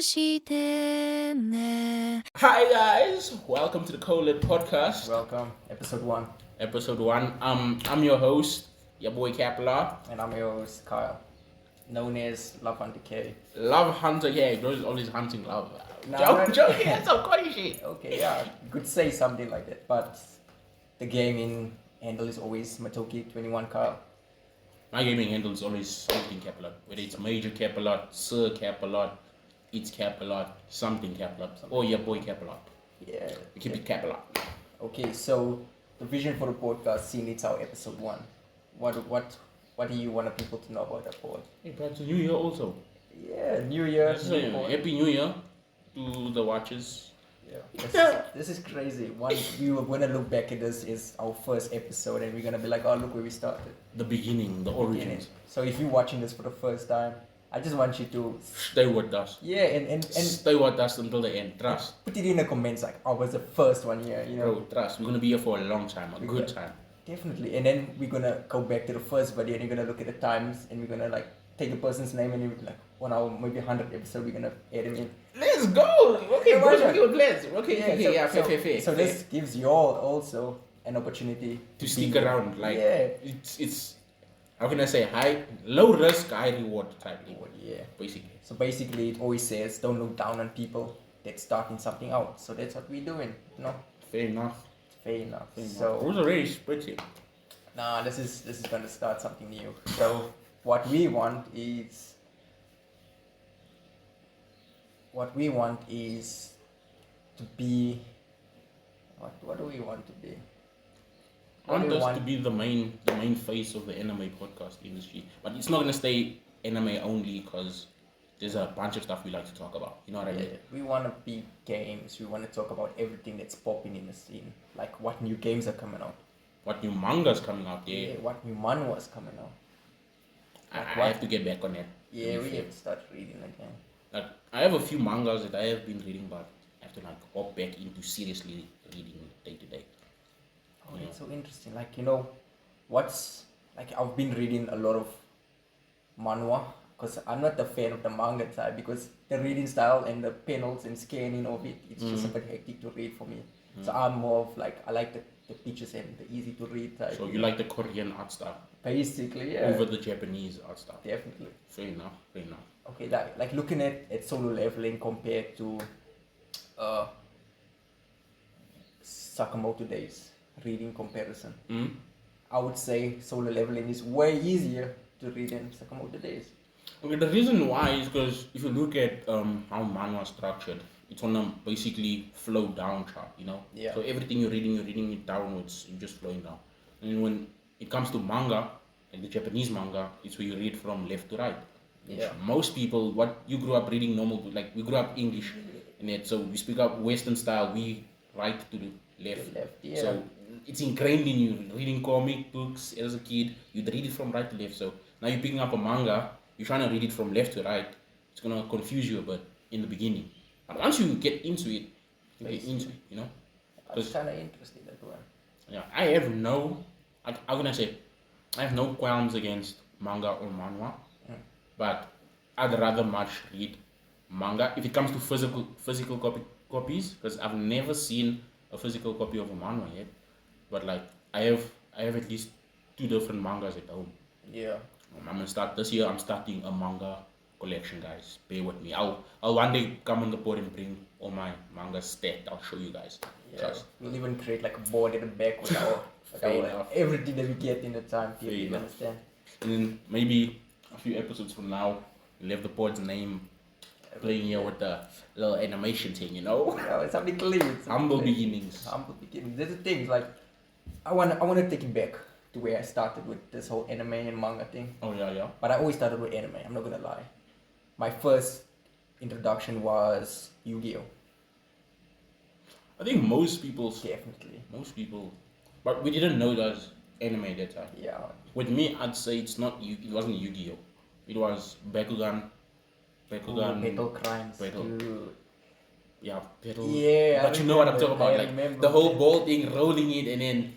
してね Hi guys, welcome to the Colit Podcast, Welcome, episode 1. episode 1. I'm your host, your boy Capella. And I'm your host, Kyle, known as Love Hunter K. Love Hunter, yeah, bro is always hunting love. Nah, Joking, that's some corny shit. Okay, yeah, you could say something like that, but the gaming handle is always Matoki21 Kyle. My gaming handle is always something Capelot, whether it's Major Capelot, Sir Capelot, it's Capelot, something Capelot, or your boy Capelot. Yeah. We keep it Capelot. Okay, so the vision for the podcast, seeing it's our episode 1. What do you want people to know about that pod? Hey, but it's a new year also. Yeah, New Year. Let's say Happy New Year to the watchers. Yeah, this is crazy. We were gonna look back at this as our first episode, and we're gonna be like, oh, look where we started. The beginning, the origins. So if you're watching this for the first time, I just want you to Stay with us. and Stay with us until the end. Trust. put it in the comments like, I was the first one here, you know. Bro, trust. We're gonna be here for a long time, a good time. Definitely. And then we're gonna go back to the first video, and you're gonna look at the times, and we're gonna like take the person's name, and you're like, on our maybe 100th episode, we're gonna add him in. Let's go. Okay, Yeah, boys, why not? okay, let's. Okay, fair. So this gives you all also an opportunity to stick be- around, like Yeah. it's how can I say low risk, high reward type thing, Yeah. basically. So basically, it always says don't look down on people that's starting something out. So that's what we're doing. No, Fair enough. fair enough. Fair enough. So Who's already spreadsheet? nah, this is gonna start something new. So what we want is to be what do we want to be? I want us to be the main face of the anime podcast industry, but it's not gonna stay anime only because there's a bunch of stuff we like to talk about. You know what I mean? We want to be games. We want to talk about everything that's popping in the scene, like what new games are coming out. What new manga's coming out? Yeah, What new manhwas coming out. I have to get back on that. Yeah, we have to start reading again. Like I have a few mangas that I have been reading, but I have to like hop back into seriously reading day to day. Oh, that's so interesting. Like, you know, I've been reading a lot of manhwa because I'm not a fan of the manga type because the reading style and the panels and scanning of it's just a bit hectic to read for me. So I'm more of like, I like the pictures and the easy to read type. So you like the Korean art style Basically, yeah. over the Japanese art style? Definitely. Fair enough. Okay, like looking at Solo Leveling compared to Sakamoto Days reading comparison. I would say Solo Leveling is way easier to read than Sakamoto Days. Okay, the reason why is because if you look at how manhwa is structured, it's on a basically flow down chart, you know? Yeah. So everything you're reading it downwards, you're just flowing down. And when it comes to manga, like the Japanese manga, it's where you read from left to right. Which Yeah. most people, what you grew up reading normal, like we grew up English in it, so we speak up Western style, we right to the left. Yeah. So it's ingrained in you. Reading comic books as a kid, you'd read it from right to left. So now you're picking up a manga, you're trying to read it from left to right. It's gonna confuse you a bit in the beginning. But once you get into it, you know. That's kind of interesting as well. Yeah, I have no qualms against manga or manhwa, but I'd rather much read manga if it comes to physical copies, because I've never seen a physical copy of a manhwa yet. But like I have at least 2 different mangas at home. Yeah. I'm gonna start this year. I'm starting a manga collection, guys. Bear with me. I'll one day come on the board and bring all my mangas stacked. I'll show you guys. Yeah. Trust. We'll even create like a board at the back with our Fair enough. everything that we get in the time Fair period. You enough. understand? And then maybe a few episodes from now, we'll have the pod's name playing here with the little animation thing, you know? Yeah, it's something clean. Humble beginnings. Humble beginnings. There's the thing, like I wanna take it back to where I started with this whole anime and manga thing. Oh yeah. But I always started with anime, I'm not gonna lie. My first introduction was Yu-Gi-Oh! I think most people, but we didn't know it was anime at that time. Yeah. With me, I'd say it wasn't Yu-Gi-Oh! It was Bakugan. Battle Crimes. Battle. Dude. Yeah, Battle. Yeah, But you know what I'm talking about, like remember the whole that. ball thing, rolling it, and then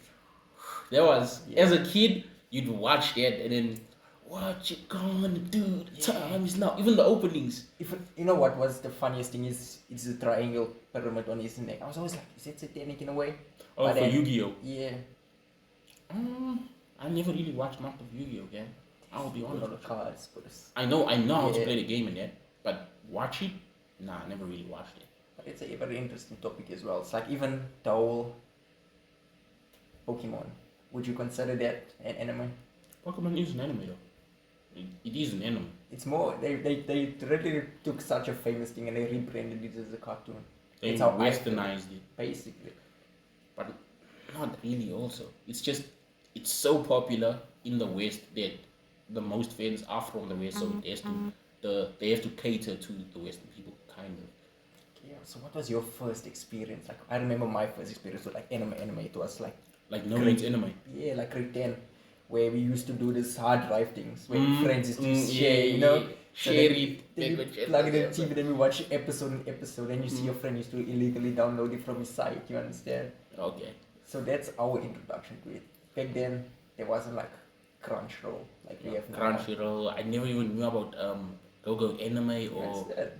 there was Yeah. as a kid you'd watch that, and then what you gonna do? The time is now. Even the openings. If you know what was the funniest thing is, it's a triangle pyramid on his neck. I was always like, is it satanic in a way? Oh, But for then- Yu-Gi-Oh. Yeah. I never really watched much of Yu-Gi-Oh. Again, I'll be A honest. lot of cards, but it's, I know how to Yeah. play the game in that, but watch it? Nah, I never really watched it. but it's a very interesting topic as well. It's like even the whole Pokemon. Would you consider that an anime? Pokemon is an anime though. It is an anime. It's more they really took such a famous thing and they rebranded it as a cartoon. They It's how I feel. westernized it, Basically. but not really. Also, it's just it's so popular in the West that the most fans are from the West, so it has to they have to cater to the Western people, kind of. Yeah. So what was your first experience? Like I remember my first experience with like anime. It was like No Man's Anime. yeah, like grade 10, where we used to do this hard drive things where friends used to yeah, share, you know. share then, it, Then make you a plug it in channel, the TV, then we watch episode in episode, and you see your friend used to illegally download it from his site. You understand? Okay. So that's our introduction to it. Back then, there wasn't like Crunchyroll like we have now. Crunchyroll. I never even knew about Go Anime or What's that?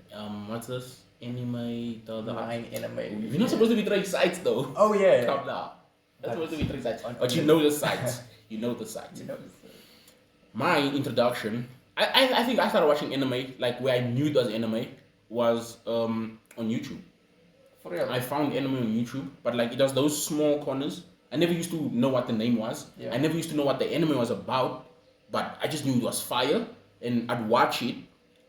what's this anime? The 9 anime. You're not supposed to be throwing sites though. Oh yeah. Come now. That's supposed to be throwing sites. on- But you know the sites. You know the sites. You know, My introduction, I think I started watching anime like where I knew it was anime was on YouTube. for real. I found anime on YouTube, but like it was those small corners. I never used to know what the name was. Yeah. I never used to know what the anime was about, but I just knew it was fire, and I'd watch it,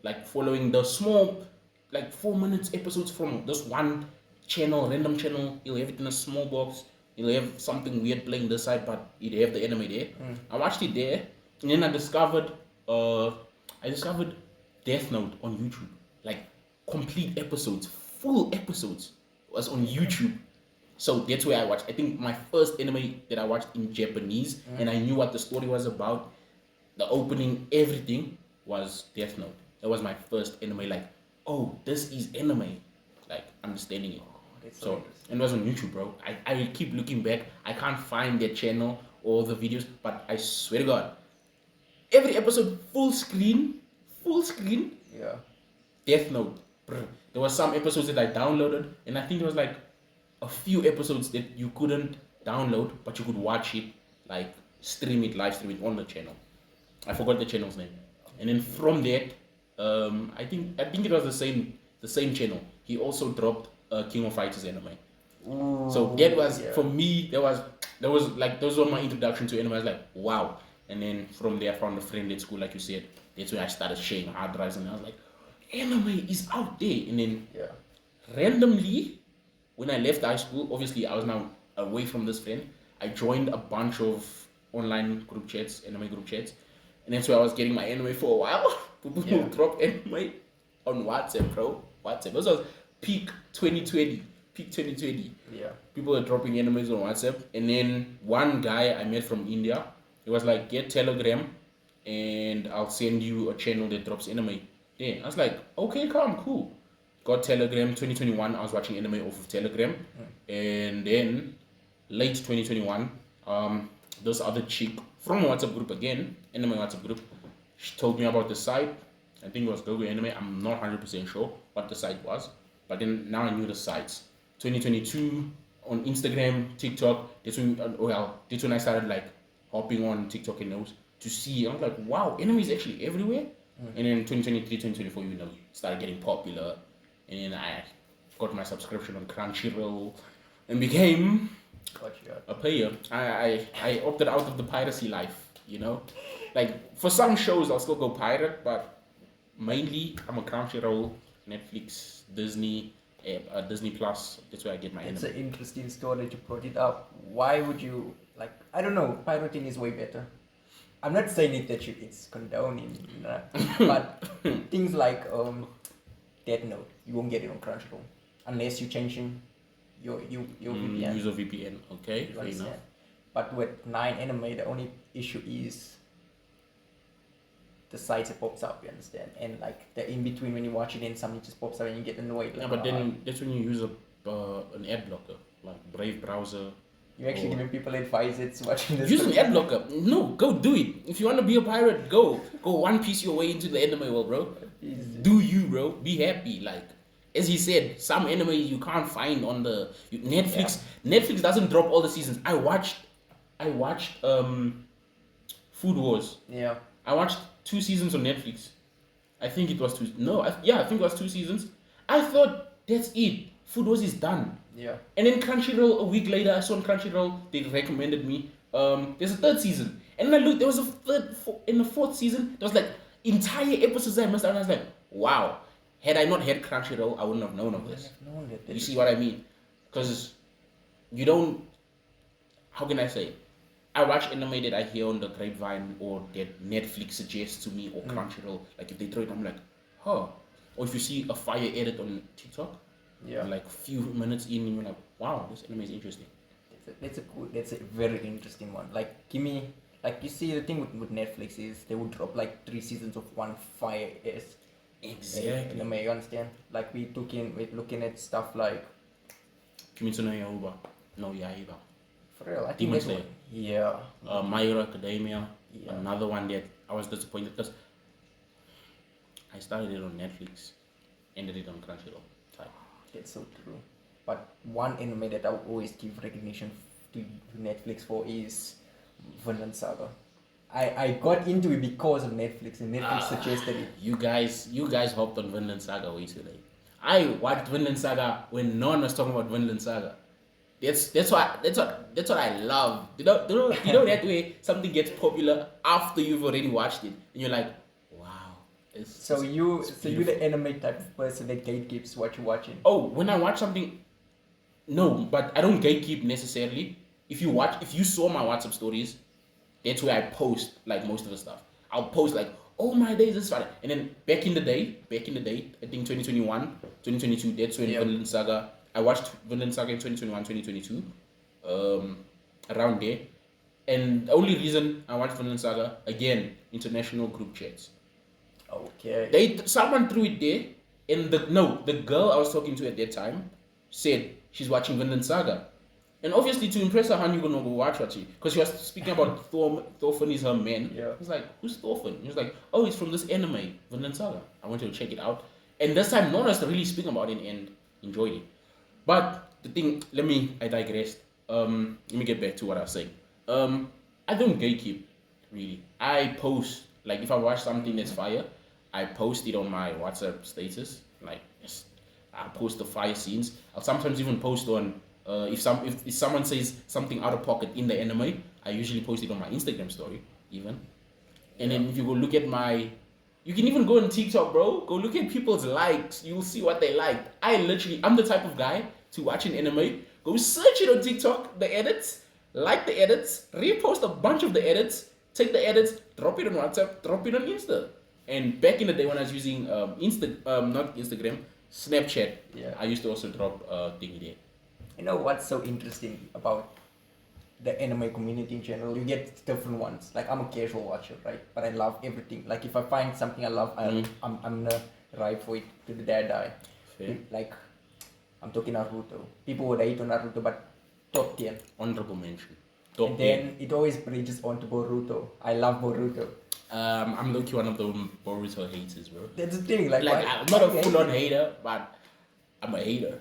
like following the small, like 4 minutes episodes from this one channel, random channel. He'll have it in a small box. He'll have something weird playing this side, but he'd have the anime there. I watched it there, and then I discovered Death Note on YouTube, like complete episodes, full episodes was on YouTube. So that's where I watched. I think my first anime that I watched in Japanese, and I knew what the story was about, the opening, everything was Death Note. That was my first anime. Like, oh, this is anime. Like understanding it. That's so So interesting. and it was on YouTube, bro. I will keep looking back. I can't find their channel or the videos, but I swear to God, every episode full screen, Yeah. Death Note. Brr. There was some episodes that I downloaded, and I think there was like a few episodes that you couldn't download, but you could watch it, like live stream it on the channel. I forgot the channel's name. And then from that, I think it was the same channel. He also dropped King of Fighters anime. Ooh, So that was yeah. for me. That was like those were my introduction to anime. I was like, wow. And then from there, I found a friend at school, like you said. That's when I started sharing hard drives, and I was like, anime is out there. And then Yeah. randomly, when I left high school, obviously I was now away from this friend. I joined a bunch of online group chats, anime group chats, and that's where I was getting my anime for a while. People Yeah. would drop anime on WhatsApp, bro. WhatsApp. This was peak 2020. Peak 2020. Yeah. People were dropping animes on WhatsApp, and then one guy I met from India, he was like, "Get Telegram, and I'll send you a channel that drops anime." Yeah, I was like, "Okay, calm, cool." Got Telegram 2021. I was watching anime off of Telegram, and then late 2021, this other chick from a WhatsApp group again, anime WhatsApp group, she told me about the site. I think it was Gogo Anime. I'm not 100% sure what the site was, but then now I knew the sites. 2022 on Instagram, TikTok. That's when I started like hopping on TikTok and those to see. I was like, wow, anime is actually everywhere. And then 2023, 2024, started getting popular, and then I got my subscription on Crunchyroll and became Gotcha. a payer. I opted out of the piracy life, Like for some shows I'll still go pirate, but mainly I'm a Crunchyroll, Netflix, Disney, Disney Plus. That's where I get my It's anime. an interesting story that you brought it up. Why would you like? I don't know. Pirating is way better. I'm not saying it's condoning, but things like Death Note, you won't get it on Crunchyroll unless you're changing your VPN. Use a VPN, okay, You fair understand? enough. But with 9 anime, the only issue is the sites that pops up. You understand? And like the in between when you watch it, and something just pops up and you get annoyed. Yeah, Like, but then that's when you use an ad blocker like Brave browser. You actually giving people advice watching this. Use an ad blocker. No, go do it. If you want to be a pirate, go One Piece your way into the anime world, bro. Do you, bro? Be happy. Like as he said, some anime you can't find on the Netflix. Yeah. Netflix doesn't drop all the seasons. I watched Food Wars. Yeah. I watched 2 seasons on Netflix. I think it was 2. No, I think it was 2 seasons. I thought that's it. Food Wars is done. Yeah. And then Crunchyroll, a week later, I saw on Crunchyroll, they recommended me, there's a 3rd season. And then I looked, there was in the 4th season, there was like entire episodes I missed out. And I was like, wow, had I not had Crunchyroll, I wouldn't have known of this. You see what I mean? Because you don't, how can I say? I watch anime that I hear on the grapevine or that Netflix suggests to me or Crunchyroll. Like if they throw it, I'm like, huh. Or if you see a fire edit on TikTok, like a few minutes in, and you're like, wow, this anime is interesting. That's a very interesting one. Like, give me, like, you see, the thing with Netflix is they would drop like 3 seasons of one fire ass. Exactly. Anime, you understand? Like, we're looking at stuff like Kimetsu no Yaiba. For real, I think Demon that's Slayer. one. Yeah. My Hero Academia. Yeah. Another one that I was disappointed because I started it on Netflix, ended it on Crunchyroll. That's so true. But one anime that I would always give recognition to Netflix for is Vinland Saga. I got into it because of Netflix, and Netflix suggested it. You guys hopped on Vinland Saga way too late. I watched Vinland Saga when no one was talking about Vinland Saga. That's what I love. You know that way something gets popular after you've already watched it, and you're like, wow. So you're the anime type of person that gatekeeps what you're watching. Oh, when I watch something, no, but I don't gatekeep necessarily. If you saw my WhatsApp stories, that's where I post like most of the stuff. I'll post like, oh my days, this is fun. And then back in the day, I think 2021, 2022, that's when Vinland Saga. I watched Vinland Saga in 2021, 2022, around there. And the only reason I watched Vinland Saga, again, international group chats. Okay. Someone threw it there, and the girl I was talking to at that time said she's watching Vinland Saga. And obviously to impress her, Han, you're gonna go watch it. Because she was speaking about Thorfinn is her man. Yeah. I was like, who's Thorfinn? He was like, oh, it's from this anime, Vinland Saga. I went to check it out. And this time, no one was really speaking about it and enjoyed it. But the thing, I digressed. Let me get back to what I was saying. I don't gatekeep, really. I post, like if I watch something that's fire, I post it on my WhatsApp status. Like, I post the fire scenes. I'll sometimes even post on, if someone says something out of pocket in the anime, I usually post it on my Instagram story, even. And then if you go look at you can even go on TikTok, bro. Go look at people's likes. You'll see what they liked. I'm the type of guy to watch an anime, go search it on TikTok, the edits, like the edits, repost a bunch of the edits, take the edits, drop it on WhatsApp, drop it on Insta. And back in the day when I was using not Instagram, Snapchat, I used to also drop thingy there. You know what's so interesting about the anime community in general? You get different ones. Like, I'm a casual watcher, right? But I love everything. Like, if I find something I love, I'm gonna ride for it to the day I die. Fair. Like, I'm talking Naruto. People would hate on Naruto, but top 10. Honorable mention. And then it always bridges on to Boruto. I love Boruto. I'm low-key one of the Boruto haters, bro. That's the thing. Like I'm not a full-on hater, but I'm a hater.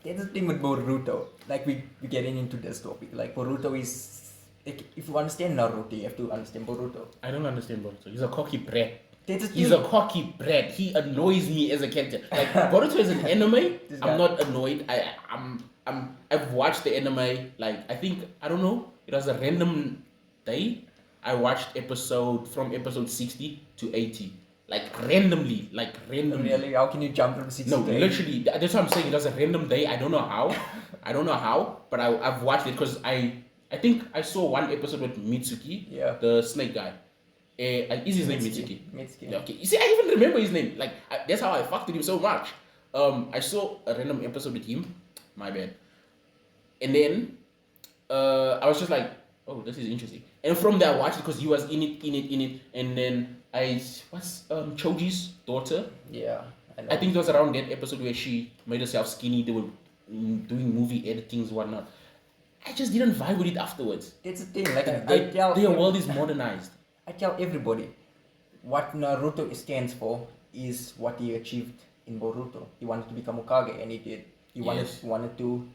That's the thing with Boruto. Like, we're getting into this topic. Like, Boruto is... Like, if you understand Naruto, you have to understand Boruto. I don't understand Boruto. He's a cocky brat. He's a cocky brat. He annoys me as a character. Like, Boruto is an anime. I'm not annoyed. I've watched the anime. Like, I don't know. It was a random day. I watched from episode 60 to 80. Randomly. Really? How can you jump from 60 No, to 80? literally. That's what I'm saying. It was a random day. I don't know how. But I've watched it because I think I saw one episode with Mitsuki, the snake guy. Is his name Mitsuki? Mitsuki. Yeah, okay. You see, I even remember his name. Like, that's how I fucked with him so much. I saw a random episode with him. My bad. And then I was just like, oh, this is interesting. And from there, I watched it because he was in it. And then what's Choji's daughter? Yeah. I think it was around that episode where she made herself skinny. They were doing movie editings and whatnot. I just didn't vibe with it afterwards. That's the thing. Like I tell Their world is modernized. I tell everybody what Naruto stands for is what he achieved in Boruto. He wanted to become Hokage, and he did. He wanted to,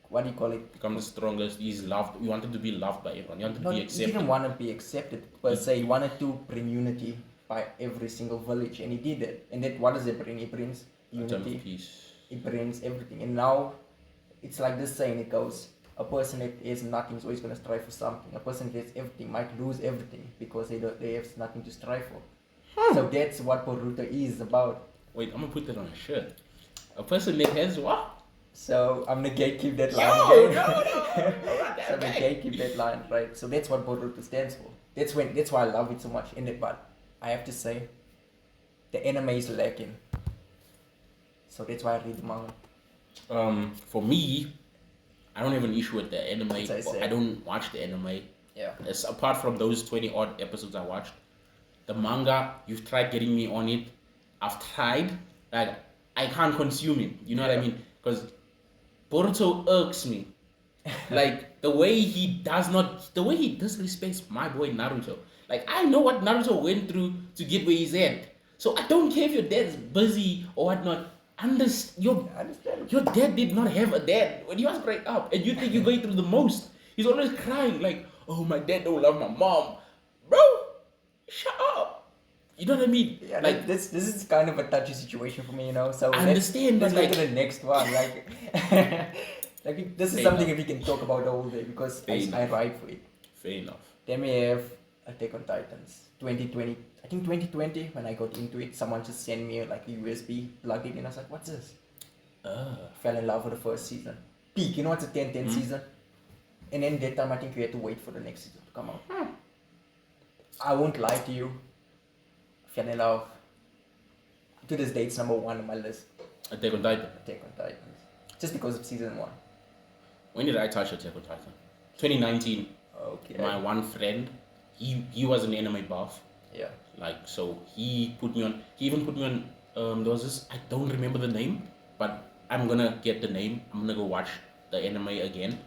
what do you call it? Become the strongest. He's loved. He wanted to be loved by everyone. He wanted to be He accepted. didn't want to be accepted per se. He wanted to bring unity by every single village, and he did it. And that, what does it bring? It brings unity. Peace. It brings everything. And now it's like this saying, it goes, a person that has nothing is always going to strive for something. A person that has everything might lose everything because they have nothing to strive for. So that's what Boruto is about. Wait, I'm gonna put that on a shirt. A person that has what? So I'm gonna gatekeep that line No, again. no. So I'm gonna gatekeep that line, right? So that's what Boruto stands for. That's why I love it so much. But I have to say, the anime is lacking. So that's why I read the manga. For me, I don't have an issue with the anime. As I said. I don't watch the anime. Yeah. As apart from those 20 odd episodes I watched, the manga, you've tried getting me on it. I've tried. Like, I can't consume it. You know what I mean? Because Boruto irks me. Like, the way he disrespects my boy Naruto. Like, I know what Naruto went through to get where he's at. So I don't care if your dad's busy or whatnot. Your dad did not have a dad when he was growing up, and you think you're going through the most. He's always crying like, "Oh, my dad don't love my mom, bro. Shut up." You know what I mean? Yeah, like this is kind of a touchy situation for me, you know. So I understand, let's but go to like- the next one. Like, like this is Fair something enough. that we can talk about all day because Fair I enough. write for it. Fair enough. Then we have Attack on Titans 2020. I think 2020 when I got into it, someone just sent me like a USB, plugged it in. I was like, "What's this?" Fell in love with the first season. Peak, you know, it's a 10-10 season. And then that time I think we had to wait for the next season to come out. I won't lie to you. Fell in love. To this day, it's number 1 on my list. Attack on Titan. Attack on Titans. Just because of season 1. When did I touch Attack on Titan? 2019. Okay. My one friend, he was an anime buff. Yeah. Like, so he put me on. He even put me on. There was this. I don't remember the name, but I'm gonna get the name. I'm gonna go watch the anime again.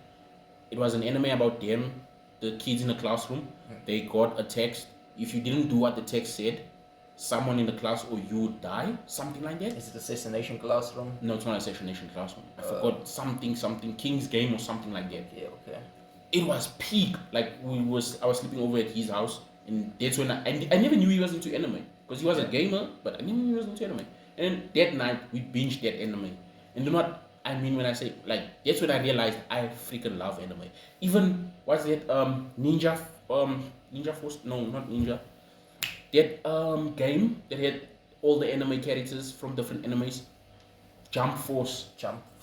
It was an anime about them, the kids in the classroom. They got a text. If you didn't do what the text said, someone in the class or you would die. Something like that. Is it Assassination Classroom? No, it's not Assassination Classroom. I forgot something, King's Game or something like that. Yeah, okay. It was peak. Like I was sleeping over at his house, and that's when I never knew he was into anime because he was a gamer, but I never knew he was into anime. And that night we binged that anime, and you know what I mean when I say like that's when I realized I freaking love anime. Even what's that Ninja Force? No, not Ninja. That game that had all the anime characters from different animes. Jump Force.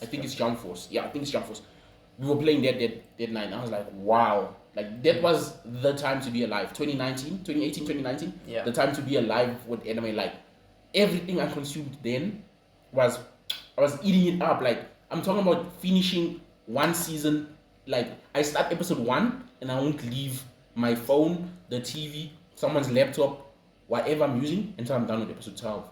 I think it's Jump Force. Yeah, I think it's Jump Force. We were playing that night. And I was like, wow. Like, that was the time to be alive. 2018, Yeah. The time to be alive with anime. Like, everything I consumed then I was eating it up. Like, I'm talking about finishing one season. Like, I start episode 1 and I won't leave my phone, the TV, someone's laptop, whatever I'm using until I'm done with episode 12.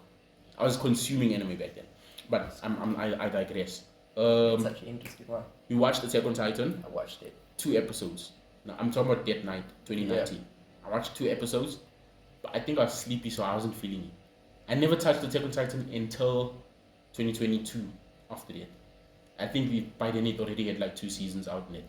I was consuming anime back then. But I digress. Such an interesting one. We watched Attack on Titan, I watched it. 2 episodes. Now I'm talking about Death Night 2019. I watched 2 episodes, but I think I was sleepy, so I wasn't feeling it. I never touched Attack on Titan until 2022. After that, I think by then it already had like 2 seasons out in it.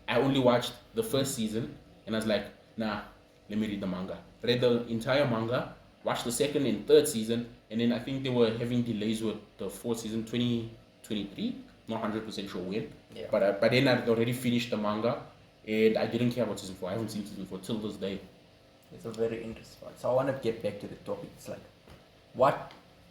I only watched the first season, and I was like, nah, let me read the manga. Read the entire manga, watched the second and third season, and then I think they were having delays with the 4th season, 2023. Not 100% sure when. Yeah. But by then I'd already finished the manga, and I didn't care about season 4. I haven't seen season 4 till this day. It's a very interesting one. So I want to get back to the topic. It's like,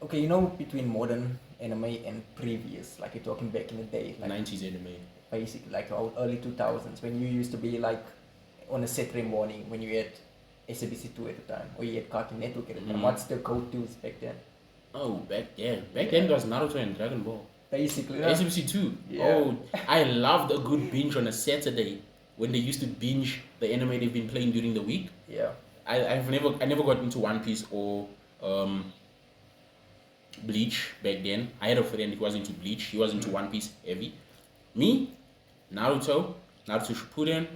okay, you know, between modern anime and previous, like you're talking back in the day, like 90s anime. basically like our early 2000s, when you used to be like on a Saturday morning when you had SABC2 at the time, or you had Cartoon Network at the time. What's the go-tos back then? Oh, back then it was Naruto and Dragon Ball. Basically, SBC 2. Yeah. Oh, I loved a good binge on a Saturday when they used to binge the anime they've been playing during the week. yeah, I never got into One Piece or Bleach back then. I had a friend who was into Bleach. He was into One Piece heavy. Me, Naruto, Naruto Shippuden,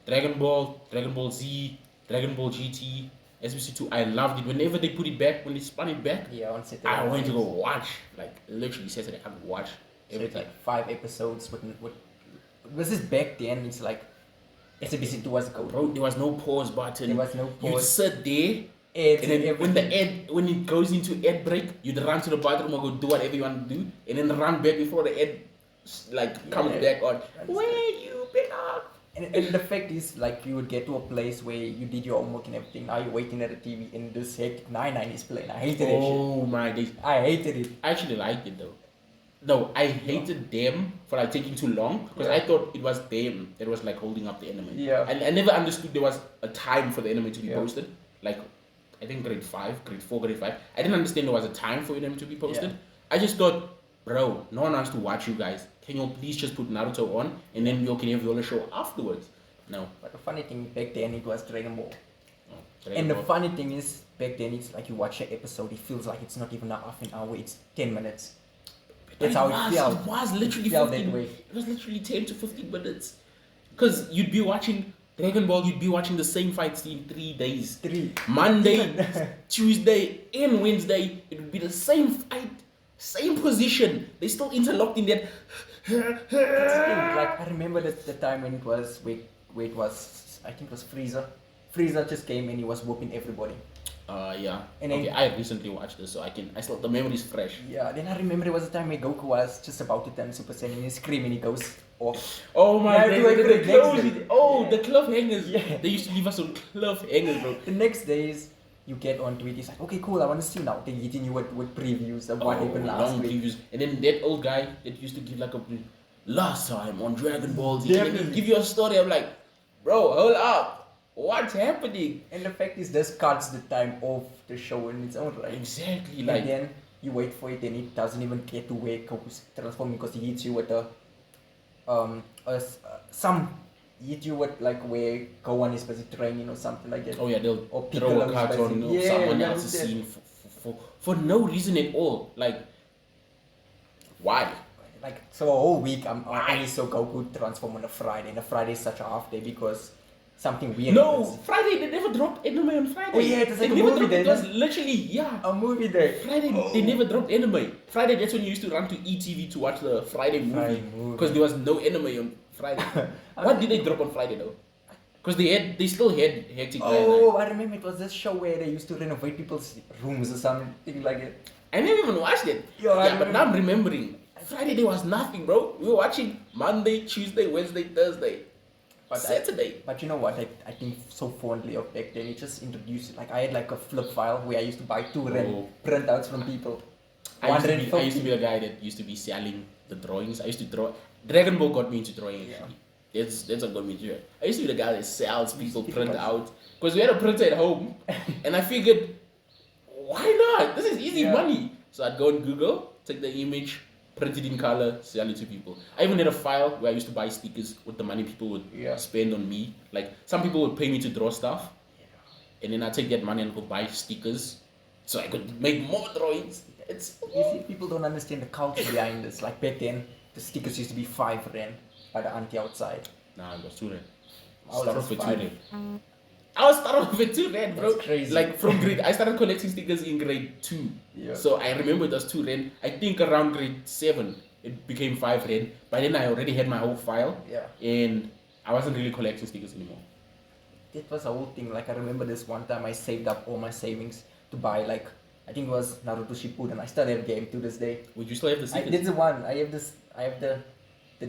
Dragon Ball Z, Dragon Ball GT, SBC2. I loved it. Whenever they put it back, when they spun it back, Yeah, on Saturday. I went to go watch. Like literally Saturday, I would watch So it's everything. like 5 episodes. With was this back then? It's like SBC2 was gold. Bro, there was no pause button. There was no You pause. sit there. Ads And then everything. when it goes into ad break, you'd run to the bathroom or go do whatever you want to do, and then run back before the ad comes back on. Where you been up? And the fact is, like, you would get to a place where you did your homework and everything. Now you're waiting at the TV and this hectic 9-9 is playing. I hated that shit. Oh my days! I hated it. I actually liked it though. No, I hated them for like taking too long because Yeah. I thought it was them that was like holding up the anime. Yeah. I never understood there was a time for the anime to be Yeah. posted. Like, I think grade 5, grade 4, grade 5. I didn't understand there was a time for them to be posted. Yeah. I just thought, bro, no one wants to watch you guys. Can you please just put Naruto on and then you can have your show afterwards? No. But the funny thing back then, it was Dragon Ball. Dragon And the Ball. funny thing is, back then, it's like you watch an episode, it feels like it's not even a half an hour, it's 10 minutes. That's how it felt. It was literally It felt that 15. way. It was literally 10 to 15 minutes. Because you'd be watching Dragon Ball, you'd be watching the same fight scene 3 days. 3. Monday, Tuesday, and Wednesday, it would be the same fight, same position. They still interlocked in that. That's the thing, like, I remember the time when it was, where it was, I think it was Frieza. Frieza just came and he was whooping everybody. Yeah. And then- Okay, I recently watched this, so the memory's fresh. Yeah, then I remember there was a time where Goku was just about to turn Super Saiyan and he screamed and he goes off. Oh my Yeah, god, do it the for the clothes. next day. Oh, Yeah. the cliffhangers. Yeah. They used to leave us on cliffhangers, bro. The next days, you get onto it, it's like, okay, cool, I want to see now. They're hitting you with previews of what happened last long week. previews. And then that old guy that used to give like a last time on Dragon Ball Z. And then Definitely. he'd give you a story. I'm like, bro, hold up. What's happening? And the fact is, this cuts the time of the show in its own right. Exactly. And Like, then you wait for it and it doesn't even get to where Goku's transforming because he hits you with some hit you with like where Gohan is busy training or something like that. oh yeah, they'll Or throw Piccolo a is card on basically- yeah, someone yeah, else's yeah. scene for no reason at all. Like, why? Like, so a whole week I only saw Goku transform on a Friday, and a Friday is such a half day because something weird No, happens. Friday they never dropped anime on Friday. Oh, yeah, it was like they a never movie dropped, it then. was literally A movie day. Friday they never dropped anime. Friday that's when you used to run to ETV to watch the Friday Friday movie movie. because there was no anime on Friday. What did they drop on Friday though? Because they still had Hectic Nine Nine. Oh, I remember it was this show where they used to renovate people's rooms or something like it. I never even watched it. Yeah, I Yeah, but now I'm remember. remembering. Friday there was nothing, bro. We were watching Monday, Tuesday, Wednesday, Thursday, Saturday. But you know what? I think so fondly of back then. It just introduced like I had like a flip file where I used to buy 2 Oh. printouts from people. I used to 150. be the guy that used to be selling the drawings. I used to draw. Dragon Ball got me into drawing actually. That's what got me into it. I used to be the guy that sells people print out because we had a printer at home, and I figured, why not? This is easy Yeah. money. So I'd go on Google, take the image, print it in color, sell it to people. I even had a file where I used to buy stickers with the money people would Yeah. spend on me. Like some people would pay me to draw stuff, and then I take that money and go buy stickers, so I could make more drawings. It's You see, people don't understand the culture behind this. Like back then, the stickers used to be 5 rand by the auntie outside. nah, it was 2 rand. I was Start just off with 2 5. rand. I was started off with 2 rand, bro. That's crazy. Like from grade, I started collecting stickers in grade 2. Yeah. So I remember it was 2 rand. I think around grade 7 it became 5 rand. By then I already had my whole file, Yeah. and I wasn't really collecting stickers anymore. It was a whole thing. Like I remember this one time I saved up all my savings to buy like I think it was Naruto Shippuden. I still have the game to this day. Would you still have the I stickers? did the one. I have the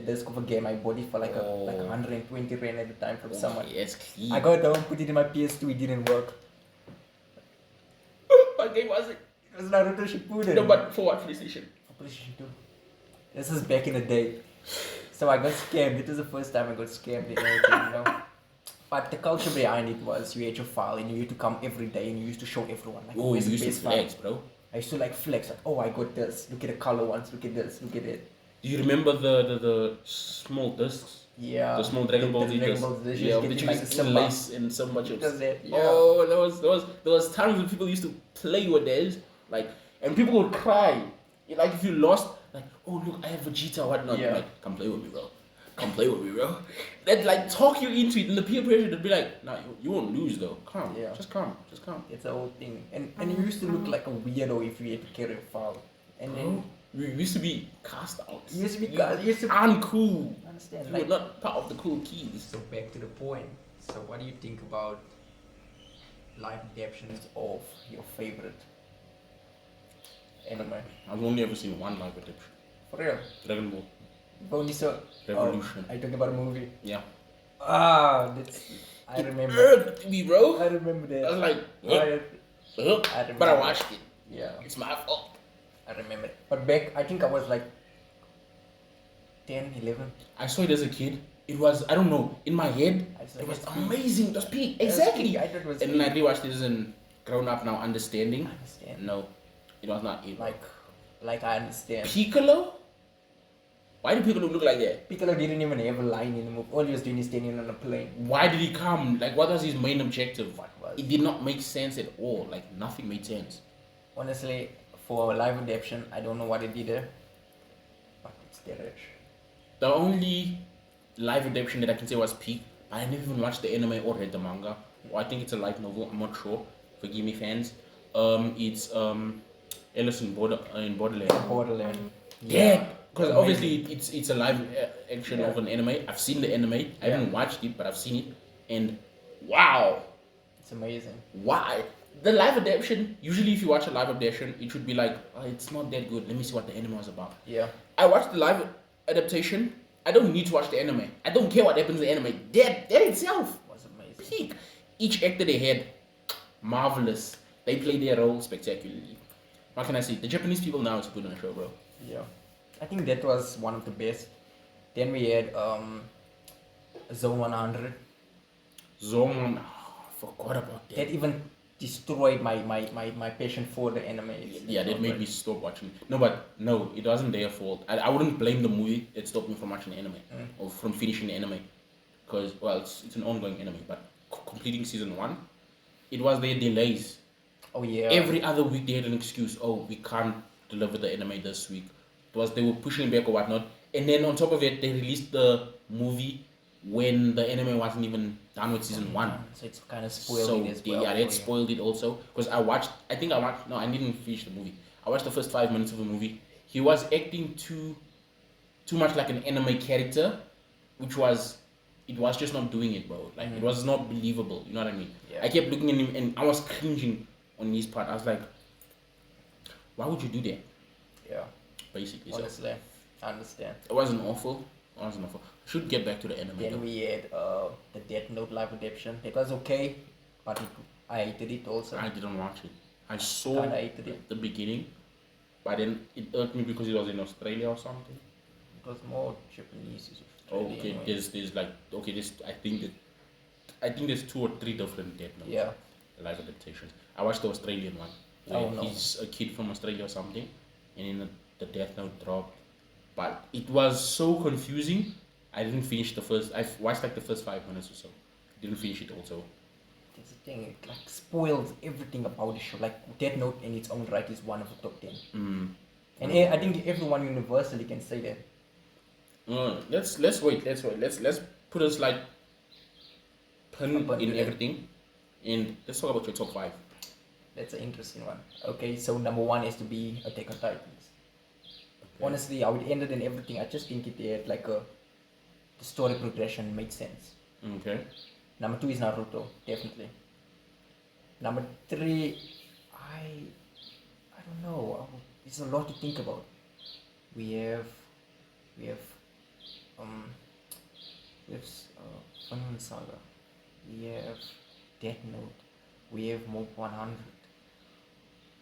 disc of a game. I bought it for like Oh. 120 rand at the time from someone. Yes, clean. I got it home, put it in my PS2. It didn't work. What game was it? It was Naruto Shippuden. No, but for what PlayStation? For PlayStation 2. This is back in the day. So I got scammed. It was the first time I got scammed and everything, you know. But the culture behind it was you had your file and you had to come every day and you used to show everyone like, Oh, you where's the used to best file? flex, bro. I used to like flex like, oh, I got this. Look at the color ones. Look at this. Look at it. Do you remember the small discs? Yeah. The small Dragon Ball the Z Dragon discs. Ball Z Yeah, get that you like used a to symbol. lace in so much of. Does that, yeah. Oh, there was times when people used to play with theirs, like, and people would cry. Like if you lost, like, oh look, I have Vegeta, whatnot. Yeah. Like, come play with me, bro. Come play with me, bro. They'd like talk you into it, and the peer pressure would be like, nah, you won't lose though. Come, Yeah. just come, just come. It's the whole thing. And you used to look like a weirdo if you had to carry a foul. And then We used to be cast out. you used to be you used to uncool. understand. You Like, were not part of the cool kids. so back to the point. So what do you think about live adaptations of your favorite anime? I've only ever seen one live adaptation. For real? Dragon Ball. You've only saw Revolution. I talking about a movie. Yeah. That's I It remember. irked me, bro. I remember I was that. like, I but I remember. watched it. Yeah, It's my fault. I remember. But back, I think I was like 10, 11. I saw it as a kid. It was, I don't know, in my head, I saw it was it. amazing. It was peak. It was Exactly. peak. I thought it was And then I peak. rewatched it as a grown up now understanding. I understand. No, it was not it. Like I understand. Piccolo? Why did Piccolo look like that? Piccolo didn't even have a line in the movie. All he was doing is standing on a plane. Why did he come? Like, what was his main objective? What was- It did not make sense at all. Like, nothing made sense. Honestly, for a live adaptation, I don't know what they did there. But it's trash. The only live adaptation that I can say was peak. I never even watched the anime or read the manga. Or I think it's a light novel. I'm not sure. Forgive me, fans. It's Alice in Borderland. Borderland. Yeah, because Amazing. obviously it's a live action Yeah. of an anime. I've seen the anime. I Yeah. haven't watched it, but I've seen it. And wow, It's amazing. why? The live adaptation, usually if you watch a live adaptation, it should be like, oh, it's not that good. Let me see what the anime was about. Yeah. I watched the live adaptation. I don't need to watch the anime. I don't care what happens in the anime. That itself, It was amazing. peak. Each actor they had, marvelous. They played their role spectacularly. What can I say? The Japanese people now is good on the show, bro. Yeah. I think that was one of the best. Then we had Zone 100. Zone, I forgot about that. That even destroyed my passion for the anime. Yeah, that made me stop watching. No, but no, it wasn't their fault. I wouldn't blame the movie that stopped me from watching the anime or from finishing the anime, because well, it's an ongoing anime. But completing season 1, it was their delays. Oh yeah. Every other week they had an excuse. Oh, we can't deliver the anime this week. It was they were pushing back or whatnot, and then on top of it, they released the movie when the anime wasn't even done with season 1. So it's kind of spoiled So it as well. yeah, for that you. spoiled it also. Because I didn't finish the movie. I watched the first 5 minutes of the movie. He was acting too much like an anime character, it was just not doing it, bro. Like it was not believable. You know what I mean? Yeah. I kept looking at him and I was cringing on his part. I was like, why would you do that? Yeah. Basically, so Honestly, I understand. it wasn't awful. I should get back to the anime. Then though. we had the Death Note live adaptation. It was okay, but I hated it also. I didn't watch it. I saw Kinda hated it. the beginning, but then it irked me because it was in Australia or something. It was more Japanese. Okay, anyway. there's like I think there's 2 or 3 different Death Notes. Yeah. Live adaptations. I watched the Australian one. Where Oh, no. he's a kid from Australia or something, and then the Death Note dropped. But it was so confusing. I didn't finish the first. I watched like the first 5 minutes or so. Didn't finish it also. That's the thing. It like spoils everything about the show. Like Death Note in its own right is one of the top 10. And I think everyone universally can say that. Let's wait. Let's put a slight pun Pun in in it. everything, and let's talk about your top 5. That's an interesting one. Okay, so number 1 is to be Attack on Titans. Honestly, how it ended and everything, I just think it had like the story progression makes sense. Okay. Number 2 is Naruto, definitely. Number 3, I don't know. It's a lot to think about. We have Vinland Saga. We have Death Note. We have Mob 100.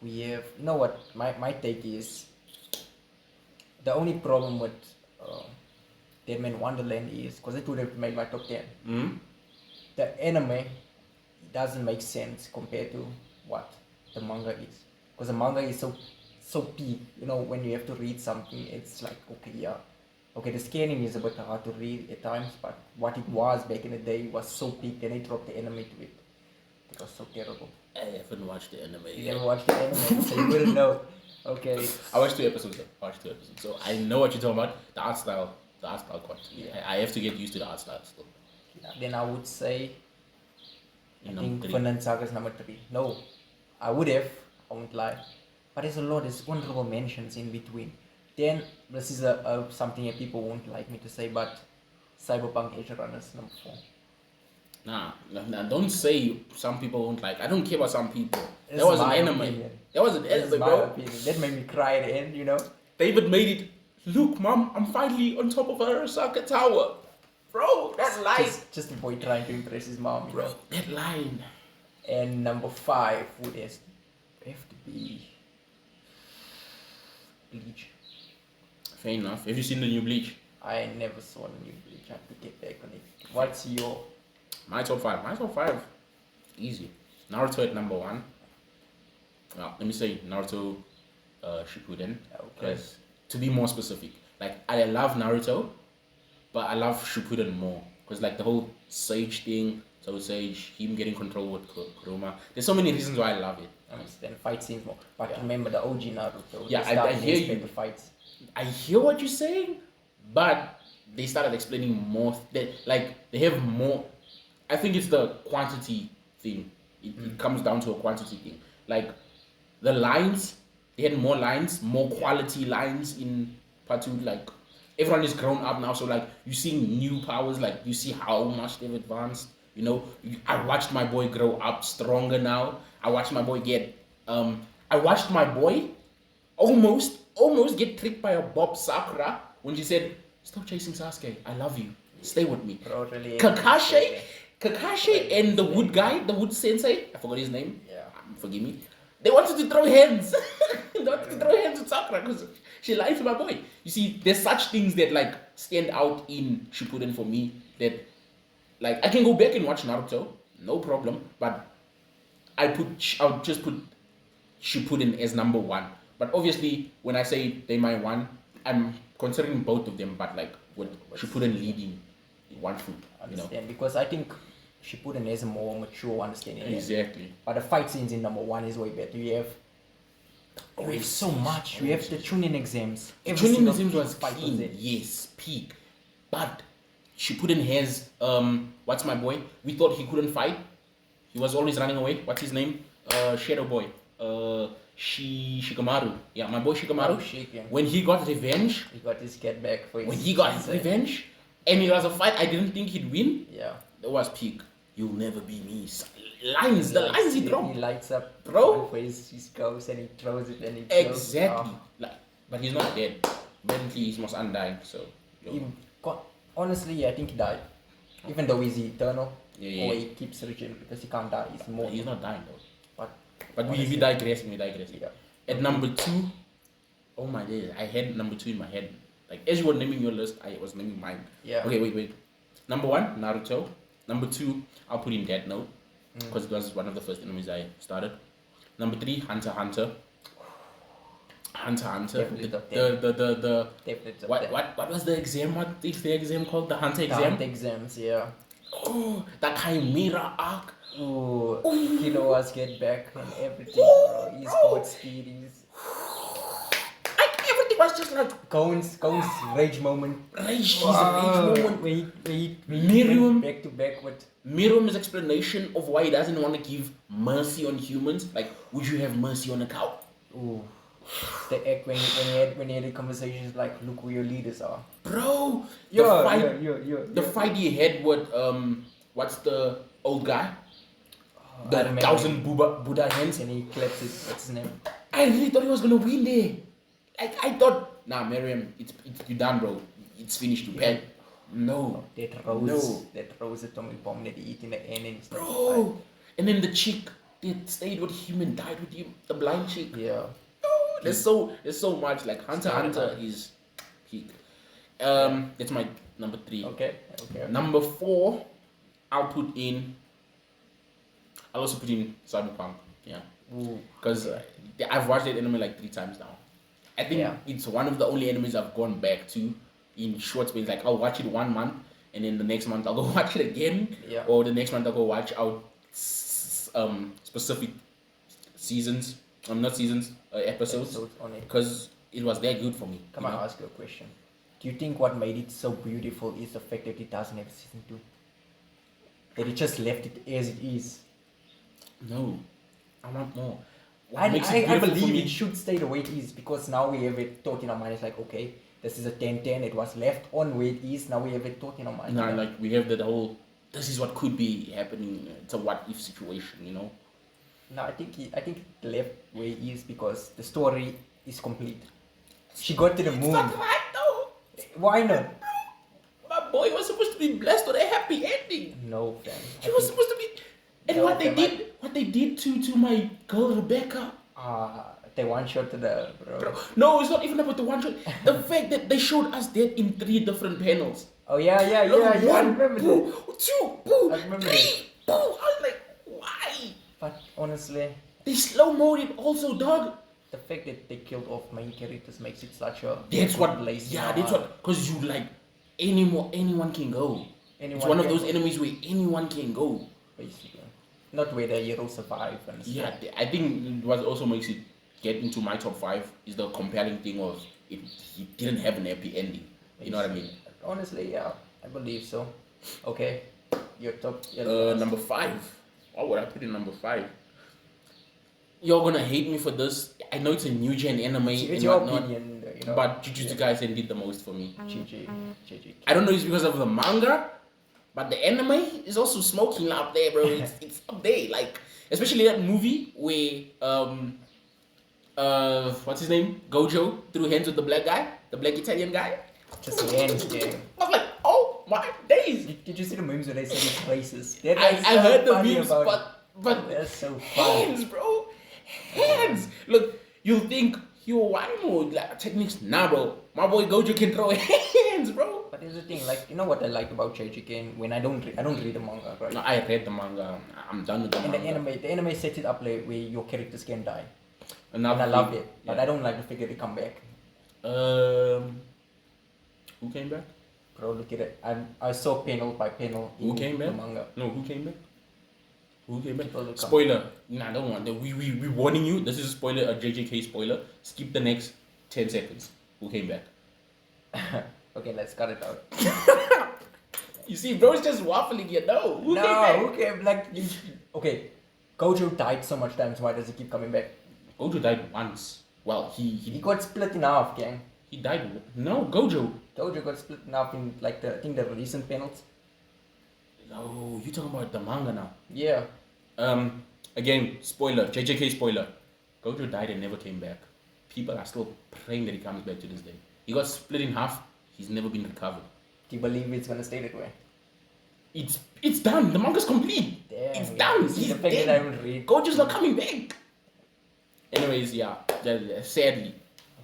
We have, you know what? My take is the only problem with Deadman Wonderland is because it would have made my top 10. The anime doesn't make sense compared to what the manga is, because the manga is so peak. You know, when you have to read something, it's like okay, the scanning is a bit hard to read at times, but what it was back in the day was so peak. Then they dropped the anime to it. It was so terrible. I haven't watched the anime You yet. never watched the anime, so you wouldn't know. Okay. I watched 2 episodes. So I know what you're talking about. The art style the art style quality. Yeah. I have to get used to the art style still. Yeah, then I would say I Number think 3. Vinland Saga is number 3. No, I would have. I won't lie. But there's a lot. There's honorable mentions in between. Then this is something that people won't like me to say, but Cyberpunk Edge Runners number 4. Nah, don't say some people won't like. I don't care about some people. This That was is an my anime. opinion. That was an This is anime, my bro. opinion. That made me cry at the end, you know. David made it. Look, mom, I'm finally on top of Arasaka Tower. Bro, that line. Just a boy trying to impress his mom, you Bro, know. that line. And number 5 would have to be Bleach. Fair enough. Have you seen the new Bleach? I never saw the new Bleach. I have to get back on it. What's your My top 5. My top 5. Easy. Naruto at number 1. Well, let me say Naruto Shippuden. Okay. Because to be more specific, like I love Naruto, but I love Shippuden more. Because like the whole Sage thing, so Sage, him getting control with Kuruma. There's so many reasons why I love it. I understand fight scenes more? But Yeah. remember the OG Naruto. Yeah, they I started hear to you. explain the fights. I hear what you're saying, but they started explaining more. They have more. I think it's the quantity thing. It comes down to a quantity thing. Like the lines, they had more lines, more quality lines in part 2. Like everyone is grown up now, so like you see new powers. Like you see how much they've advanced. You know, I watched my boy grow up stronger now. I watched my boy get. I watched my boy almost get tricked by a Bob Sakura when she said, "Stop chasing Sasuke. I love you. Stay with me." Bro, really. Kakashi and the wood guy, the wood sensei, I forgot his name. Yeah. Forgive me. They wanted to throw hands. They wanted to throw hands with Sakura because she lied to my boy. You see, there's such things that like stand out in Shippuden for me that like I can go back and watch Naruto, no problem. But I'll just put Shippuden as number 1. But obviously, when I say they my 1, I'm considering both of them. But like with Shippuden leading 1 foot, you know. Understand, because I think Shippuden has a more mature understanding. Exactly. But the fight scenes in number 1 is way better. You have so much. You have the tuning exams. Every Chunin single Museum was fight clean, there. yes, peak. But Shippuden has what's my boy? We thought he couldn't fight. He was always running away. What's his name? Shadow Boy. Shikamaru. Yeah, my boy Shikamaru. Oh, shit, yeah. When he got revenge, He got his get back for his when he got his sensei. revenge, and it was a fight I didn't think he'd win. Yeah. That was peak. You'll never be me. Lines, the lines he dropped. He lights up, Bro. for his goes and he throws it and he kills. Exactly. Like, but he's not dead. Mentally, he's most undying. So. Honestly, I think he died. Even though he's eternal, Yeah. or he keeps reaching because he can't die. He's more. He's not dying though. But we honestly, digress. yeah. At number 2, oh my days, I had number 2 in my head. Like as you were naming your list, I was naming mine. Yeah. Okay, wait. Number 1, Naruto. Number 2, I'll put in Death Note because it was one of the first animes I started. Number 3, Hunter x Hunter. Hunter x Hunter. Definitely top The Definitely top what was the exam? What is the exam called? The Hunter exam. Count exams, yeah. Oh, the Chimera arc. Ooh, Killua's get back and everything, bro. He's got speed. He's Everything was just like Cone's rage moment. rage. His rage moment. When he Miriam. went back to back with Miriam's explanation of why he doesn't want to give mercy on humans. Like, would you have mercy on a cow? ooh, the act when he had the conversations like, look who your leaders are. Bro, Yeah. the fight he had with what's the old guy? I The remember 1,000 Buddha hands. and he claps his what's his name? I really thought he was gonna win there. Like I thought, nah, Miriam, it's you done, bro. It's finished. You paid. No, That rose atomic bomb that he eat in the end and stuff. bro. And then the chick that stayed with him and died with him, the blind chick. Yeah. Oh, there's so much. Like Hunter x Hunter is peak. That's my number 3. Okay. Number 4, I'll also put in Cyberpunk. Yeah, Ooh. because I've watched that anime like 3 times now. I think it's one of the only animes I've gone back to in short space. Like I'll watch it 1 month, and then the next month I'll go watch it again. Yeah. Or the next month I'll go watch out specific seasons. Not seasons, episodes. Episodes on it. Because it was that good for me. Come you on, know? I'll ask you a question. Do you think what made it so beautiful is the fact that it doesn't have a season 2? That it just left it as it is. No, I want more. What I makes it beautiful for believe me? it should stay the way it is, because now we have it thought in our mind. It's like, okay, this is a 10-10. It was left on where it is. Now we have it thought in our mind. No, like we have that whole. This is what could be happening. It's a what if situation, you know. No, I think it left where it is because the story is complete. She got to the moon. It's not right though. Why not? My boy was supposed to be blessed with a happy ending. No, fam. He was supposed to be. And No, what they fam, did to my girl Rebecca. They one shot to the bro. Bro, no, it's not even about the one shot. The fact that they showed us that in 3 different panels. Oh yeah. Like, I one, remember that. boo, 2, boo, I remember 3, boo. I was like, why? But honestly, They slow mode it also, dog. the fact that they killed off main characters makes it such a That's what. place. Yeah, that's what. Because you like anyone can go. It's Anyone one of can those go, enemies where anyone can go. basically. Not where the heroes survive and stuff. Yeah, I think what also makes it get into my top 5 is the compelling thing of it. He didn't have an happy ending. You know what I mean? Honestly, yeah, I believe so. Okay, your top. Number 5. What would I put in number 5? You're gonna hate me for this. I know it's a new gen anime It's and your whatnot, opinion, you know. but Jujutsu Kaisen did the most for me. GG. I don't know if it's because of the manga, but the anime is also smoking up there, bro. It's up there, like especially that movie where what's his name? Gojo threw hands with the black guy, the black Italian guy. Just the end, yeah. I was like, oh my days! Did you see the memes where they say it's racist? I heard the memes, about but that's so funny. hands, bro, hands. Look, you think you're white mode like techniques? Nah, bro. My boy Gojo can throw hands, bro. But here's the thing, like you know what I like about JJK when I don't read the manga, right? No, I read the manga. I'm done with the And manga. the anime sets it up like where your characters can die, and Another I love thing- it. But yeah. I don't like the figure they come back. Who came back? Bro, look at it. I saw panel by panel in Who came the back? manga. No, who came back? Who came back? People will come. Spoiler. Nah, don't want that. We warning you. This is a spoiler, a JJK spoiler. Skip the next 10 seconds. Who came back? Okay, let's cut it out. You see, bro, it's just waffling here. No, who came back? Okay, like okay. Gojo died so much times. Why does he keep coming back? Gojo died once. Well, He he got split in half, gang. died. No, Gojo. Gojo got split in half in like I think the recent panels. Oh, you talking about the manga now? Yeah. Again, spoiler. JJK spoiler. Gojo died and never came back. People are still praying that he comes back to this day. He got split in half. He's never been recovered. Do you believe it's gonna stay that way? It's done. The manga's complete. Damn. It's yeah. done. See, He's the fact dead. that I haven't read. Gojo's not coming back. Anyways, yeah. Sadly,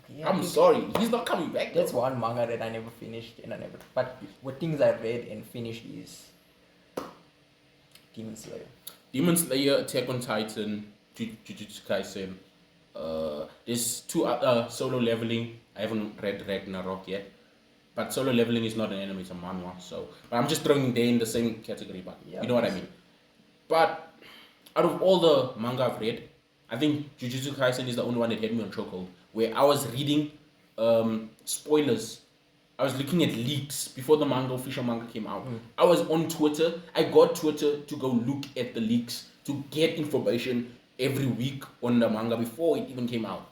Okay, yeah, I'm I think sorry. He's not coming back. that's though. one manga that I never finished and I never. But what things I read and finished is Demon Slayer. Demon Slayer, Attack on Titan, Jujutsu Kaisen. There's 2 Solo Leveling. I haven't read Ragnarok yet. But Solo Leveling is not an anime, it's a manhwa. So, but I'm just throwing it in the same category. But Yeah, you know what I mean. But out of all the manga I've read, I think Jujutsu Kaisen is the only one that had me on chokehold. Where I was reading spoilers. I was looking at leaks before the official manga came out. I was on Twitter. I got Twitter to go look at the leaks to get information every week on the manga before it even came out.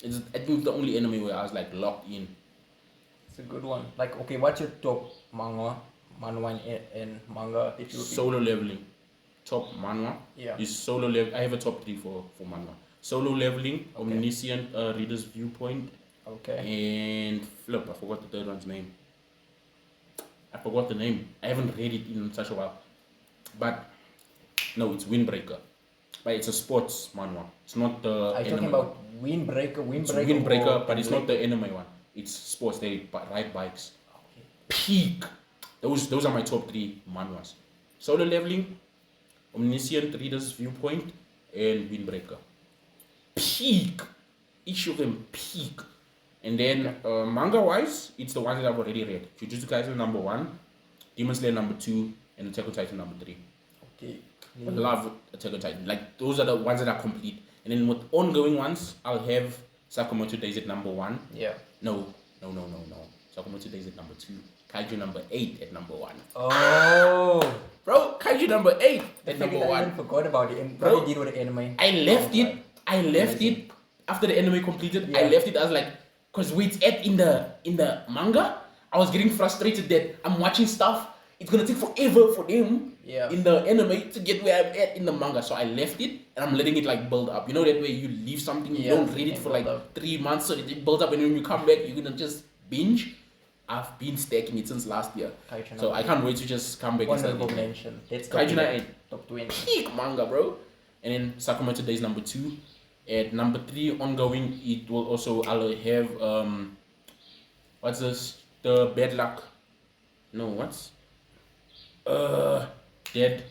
I think it's the only anime where I was like locked in. It's a good one. Like, okay, what's your top manhwa and manga that you read? Solo Leveling, top manhwa. Yeah. Is Solo Level. I have a top 3 for manhwa. Solo Leveling, Okay. Omniscient Reader's Viewpoint, Okay. and flip. I forgot the third one's name. I forgot the name. I haven't read it in such a while. But no, it's Windbreaker. But it's a sports manhwa. It's not the. Are you anime talking one. about Windbreaker? It's Windbreaker, or but it's not Windbreaker? the anime one. It's sports. They ride bikes. Okay. Peak. Those are my top 3 manhwas. Solo Leveling, Omniscient Reader's Viewpoint, and Windbreaker. Peak. Each of them peak. And then manga wise, it's the ones that I've already read. Jujutsu Kaisen number 1, Demon Slayer number 2, and Attack on Titan number 3. Okay. I love Attack on Titan. Like those are the ones that are complete. And then with ongoing ones, I'll have Sakamoto Days at number 1. Yeah. No. Sakamoto Days at number 2. Kaiju number 8 at number 1. Oh, Bro, Kaiju number 8 at number I 1. even forgot about it. And Bro, what they did with the anime. I left Oh, it. I left it after the anime completed. I Yeah. left it as like, cause where it's at in the manga, I was getting frustrated that I'm watching stuff. It's gonna take forever for them Yeah. in the anime to get where I'm at in the manga. So I left it and I'm letting it like build up. You know that way you leave something, you Yeah, don't read it and for build like up. 3 months, so it builds up, and when you come back, you're gonna just binge. I've been stacking it since last year, Kaiju so I can't wait to just come back and start Honorable it. mention. That's Kaiju top, 8. top 20. Peak manga, bro. And then Sakamoto Days number 2. At number 3 ongoing, it will also I'll have what's this? The Bad Luck. No, what's Dead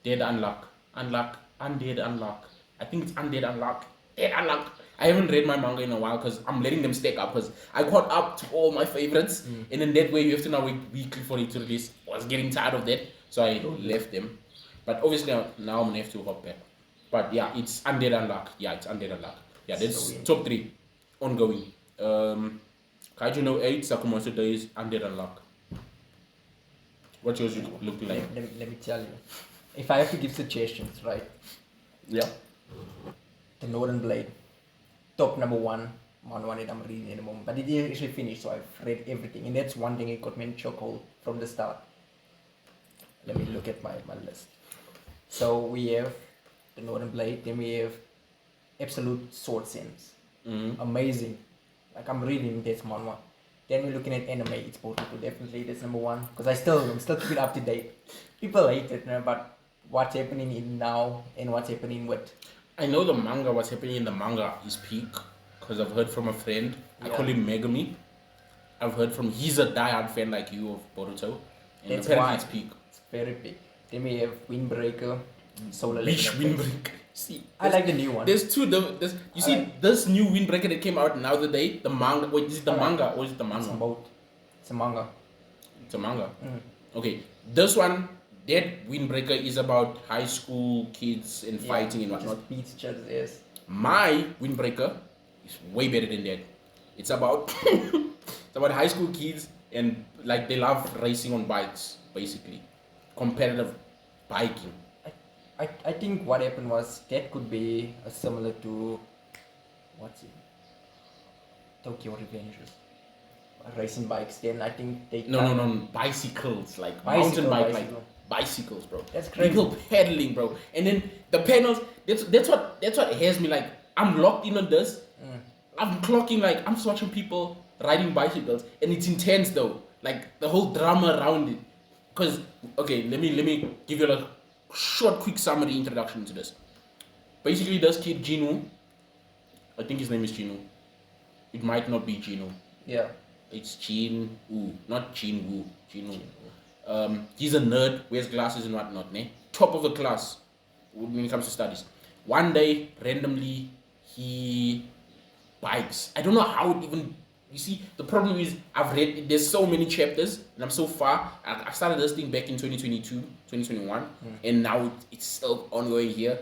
Unluck. Undead Unluck. I think it's Undead Unluck. Dead Unluck. I haven't read my manga in a while because I'm letting them stack up because I caught up to all my favorites, and in that way you have to now wait weekly for it to release. I was getting tired of that, so I left them. But obviously now I'm gonna have to hop back. But yeah, it's Undead Unluck. Yeah, it's Undead Unluck. Yeah, that's So weird. top 3 ongoing. Kaiju no 8, Sakamoto Days, Undead Unluck. What yours look like? Let me tell you. If I have to give suggestions, right? Yeah. The Northern Blade, top number 1 manhwa that I'm reading at the moment. But it is actually finished, so I've read everything. And that's one thing it got me in chokehold from the start. Let me look at my list. So we have the Northern Blade, then we have Absolute Sword Sense. Amazing. Like I'm reading this manhwa. Then we're looking at anime, it's Boruto, definitely that's number 1. Because I'm still keeping up to date. People hate it, but what's happening in now and what's happening with I know the manga, what's happening in the manga is peak because I've heard from a friend. I Yeah. call him Megami. I've heard from, he's a diehard fan like you of Boruto. And That's apparently why. it's peak. It's very big. Then we have Windbreaker, Solar Which Legend. Windbreaker? See, I like the new one. there's two. You see, like- this new Windbreaker that came out now the day, the manga. Wait, is it the I like manga or is it the It's manga? both. It's a manga. It's a manga. Mm. Okay, this one, that Windbreaker is about high school kids and fighting and whatnot. Just beats each other's ass. My Windbreaker is way better than that. It's about it's about high school kids and like they love racing on bikes, basically. Competitive biking. I think what happened was that could be similar to what's it? Tokyo Revengers. Racing bikes. Then I think they No, bicycles, like Bicycle, mountain bike, bicycle. like bicycles, bro. That's crazy. People pedaling, bro. And then the panels. That's what has me like. I'm locked in on this. I'm clocking like I'm just watching people riding bicycles, and it's intense though. Like the whole drama around it. Cause okay, let me give you a short, quick summary introduction to this. Basically, this kid Jinu, I think his name is Jinu. It might not be Jinu. Yeah. It's Jin Woo, not Jin Woo. Jin Woo. He's a nerd, wears glasses and whatnot, ne? Top of the class when it comes to studies. One day, randomly, he bikes. I don't know how it even. You see, the problem is I've read. There's so many chapters, and I'm so far. I started this thing back in 2022, 2021, and now it's still ongoing here.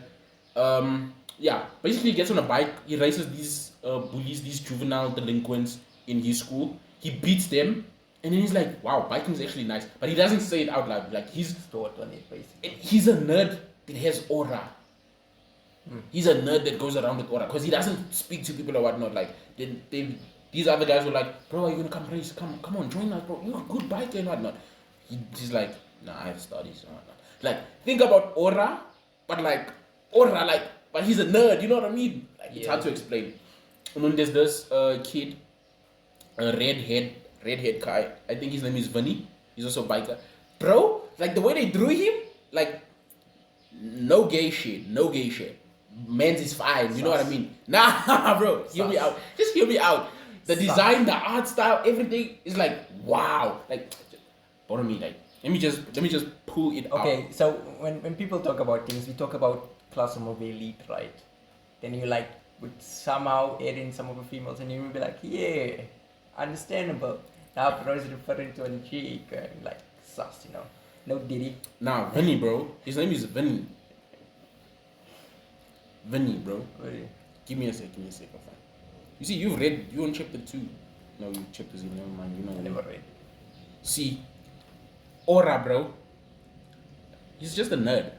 Yeah, basically, he gets on a bike. He races these bullies, these juvenile delinquents in his school. He beats them, and then he's like, "Wow, biking is actually nice." But he doesn't say it out loud. Like he's Thought on it basically. he's a nerd that has aura. He's a nerd that goes around with aura because he doesn't speak to people or whatnot. Like these other guys were like, "Bro, are you gonna come race? Come on, join us, bro. You're a good biker and whatnot." He's like, "Nah, I have studies and whatnot." Like think about aura, but but he's a nerd. You know what I mean? Like it's hard to explain. And then there's this kid, a redhead guy. I think his name is Vinny. He's also a biker. Bro, like the way they drew him, like no gay shit. Men's is fine, you know what I mean? Nah, bro, hear me out. Just hear me out. The design, the art style, everything is like wow. Like, bother me, like let me just pull it out. Okay, so when people talk about things, we talk about class of movie elite, right? Then you like would somehow add in some of the females, and you will be like, yeah, understandable. Now bro is referring to a chick, and like sus, you know. No Diddy. Nah, Vinny, bro. His name is Vinny. Vinny, bro. Really? Give me a sec, I'm fine. You see, you on chapter 2. No, you checked his email, man. You know. I never read. See, aura, bro. He's just a nerd.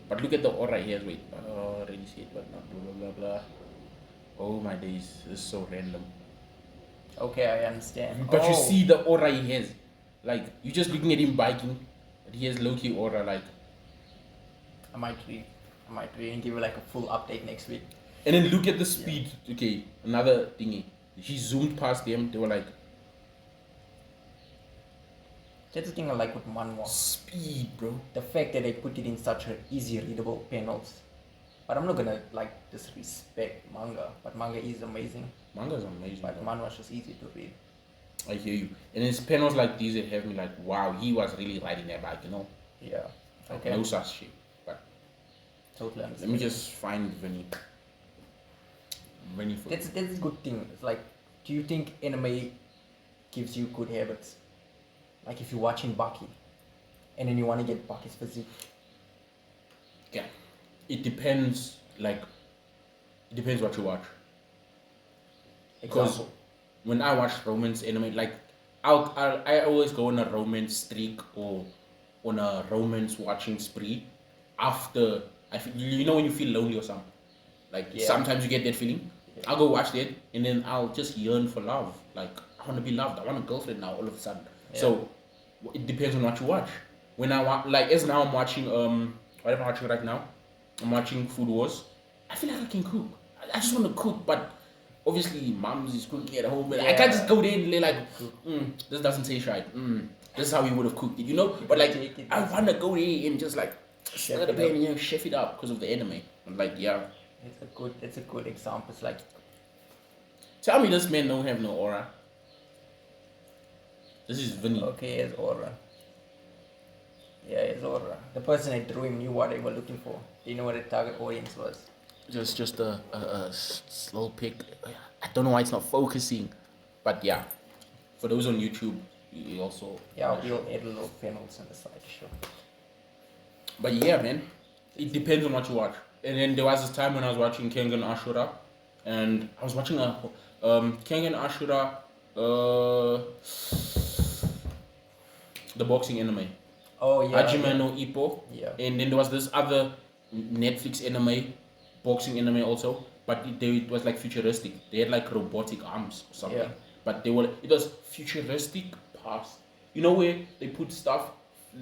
But look at the aura he has. Wait, already see it, but not blah blah blah blah. Oh my days, this is so random. Okay, I understand. But you Oh. see the aura he has. Like, you're just looking at him biking, but he has low key aura. Like, I might read and give you like a full update next week. and then look at the speed. Okay, another thingy. He zoomed past them. They were like, That's the thing I like with manhwa. speed, bro. The fact that they put it in such a easy readable panels. But I'm not gonna like disrespect manga. But manga is amazing. Manga's amazing. But bro. manhwa is just easy to read. I hear you. And it's panels like these that have me like, wow, he was really riding that bike, you know? Yeah. Like, Okay. no such shit. But Totally let understand. me just find Vinny. Vinny for That's a good thing. It's like, do you think anime gives you good habits? Like if you're watching Baki, and then you want to get Baki's physique. Yeah. It depends, like, it depends what you watch. Because Example. when I watch romance anime, like, I always go on a romance streak or on a romance watching spree after I feel, you know when you feel lonely or something. Like Yeah. sometimes you get that feeling. Yeah. I'll go watch that and then I'll just yearn for love. Like I want to be loved. I want a girlfriend now all of a sudden. Yeah. So it depends on what you watch. When I want, like, as now I'm watching what am I watching right now? I'm watching Food Wars. I feel like I can cook. I just want to cook, but obviously mom's is cooking at home, and I can't just go there and be like, this doesn't taste right. This is how we would have cooked it, you know. But like, take it I as- want to go there and just like Chef stir the it pan up. and chef it up because of the anime. I'm like, yeah. It's a good example. It's like Tell me this man don't have no aura. This is Vinny. okay, it's aura. Yeah, it's aura. The person that drew him knew what they were looking for. They knew what the target audience was. Just a slow pick. I don't know why it's not focusing, but yeah. For those on YouTube, you also Yeah, we'll add little panels on the side, sure. But yeah, man, it depends on what you watch. And then there was this time when I was watching Kengan Ashura, and I was watching a Kengan Ashura, the boxing anime, Oh yeah. Hajime no Ippo. Yeah. And then there was this other Netflix anime, boxing anime also, but it was like futuristic. They had like robotic arms or something. Yeah. But it was futuristic past. You know where they put stuff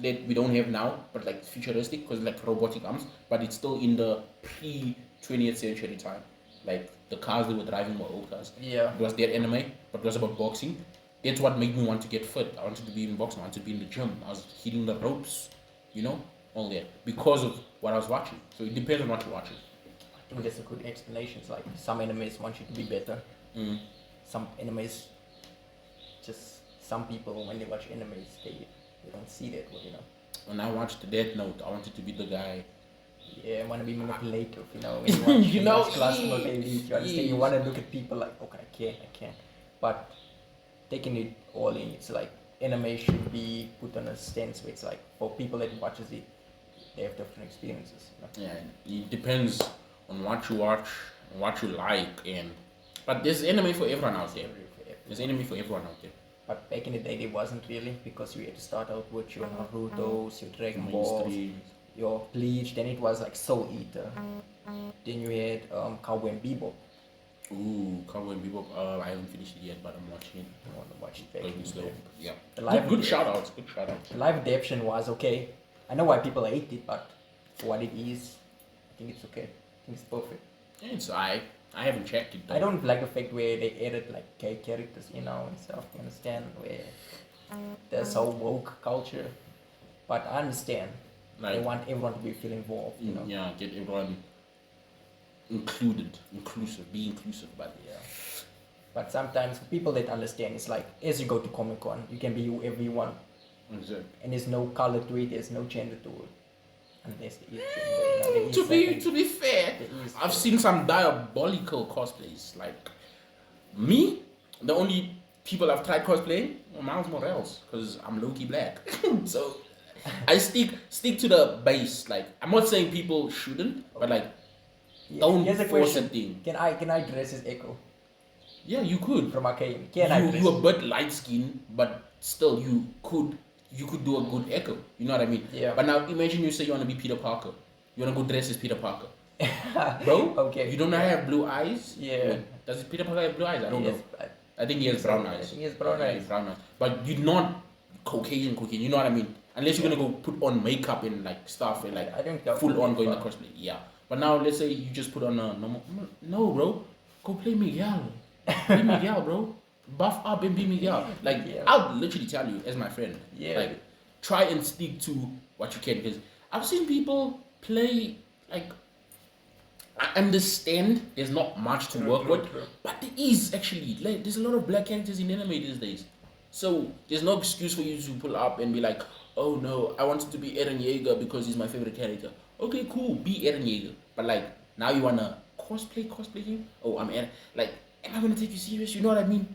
that we don't have now, but like futuristic because like robotic arms, but it's still in the pre 20th century time. Like the cars they were driving were old cars. Yeah. It was that anime, but it was about boxing. That's what made me want to get fit. I wanted to be in boxing. I wanted to be in the gym. I was hitting the ropes, you know, all that because of what I was watching. So it depends on what you're watching. I think that's a good explanation. It's like some animes want you to be better. Some animes, just some people when they watch animes, they don't see that, you know. When I watched Death Note, I wanted to be the guy. Yeah, want to be manipulative, you know. When you watch, You know, classical elite, you understand. You want to look at people like, okay, I can't. But taking it all in, it's like anime should be put on a stance where it's like for people that watches it, they have different experiences. You know? Yeah, it depends on what you watch and what you like, but there's anime for everyone out there. There's anime for everyone out there. But back in the day, there wasn't really because you had to start out with your Naruto's, your Dragon Balls, Mainstream. your Bleach. Then it was like Soul Eater. Then you had Cowboy and Bebop. Ooh, Cowboy Bebop. I haven't finished it yet, but I'm watching it. I want to watch it back Going in the slow. day. Yeah. The live Good video- shout outs. Good shout outs. The live adaptation was okay. I know why people hate it, but for what it is, I think it's okay. I think it's perfect. It's I haven't checked it though. I don't like the fact where they added like gay characters, you know, and stuff. You understand? Where there's whole woke culture, but I understand. They like want everyone to be feel involved, you know. yeah, get everyone inclusive, be inclusive, but Yeah. But sometimes for people that understand, it's like as you go to Comic Con, you can be whoever you want, and there's no color to it, there's no gender to it, unless there is gender. You know, there is to be fair, there is I've seen some diabolical cosplays. Like me, the only people I've tried cosplaying are Miles Morales because I'm low-key black. So I stick to the base. Like I'm not saying people shouldn't, but like Yeah, don't here's a force a question. thing. Can I dress as Echo? Yeah, you could. from Arcane. Can You a bit light skinned, but still you could do a good Echo. You know what I mean? Yeah. But now imagine you say you wanna be Peter Parker. You wanna go dress as Peter Parker. Bro, Okay. you don't have blue eyes? Yeah. Wait, does Peter Parker have blue eyes? I don't know. Yes, I think he has brown eyes. I think he has brown Yeah, eyes. he has brown eyes. But you're not Caucasian, you know what I mean? Unless you're gonna go put on makeup and like stuff and like I think that full would on be going to fun. cosplay. Yeah. But now let's say you just put on a normal. No, bro. Go play Miguel. Be Miguel, bro. Buff up and be Miguel. Like Yeah. I'll literally tell you as my friend. Yeah. Like try and stick to what you can because I've seen people play like. I understand there's not much to work with, but there is actually like there's a lot of black characters in anime these days. So there's no excuse for you to pull up and be like, oh no, I wanted to be Eren Yeager because he's my favorite character. Okay, cool, be Eren Yeager. But like now you wanna cosplay him? Oh, I'm Eren. Like, am I gonna take you serious? You know what I mean?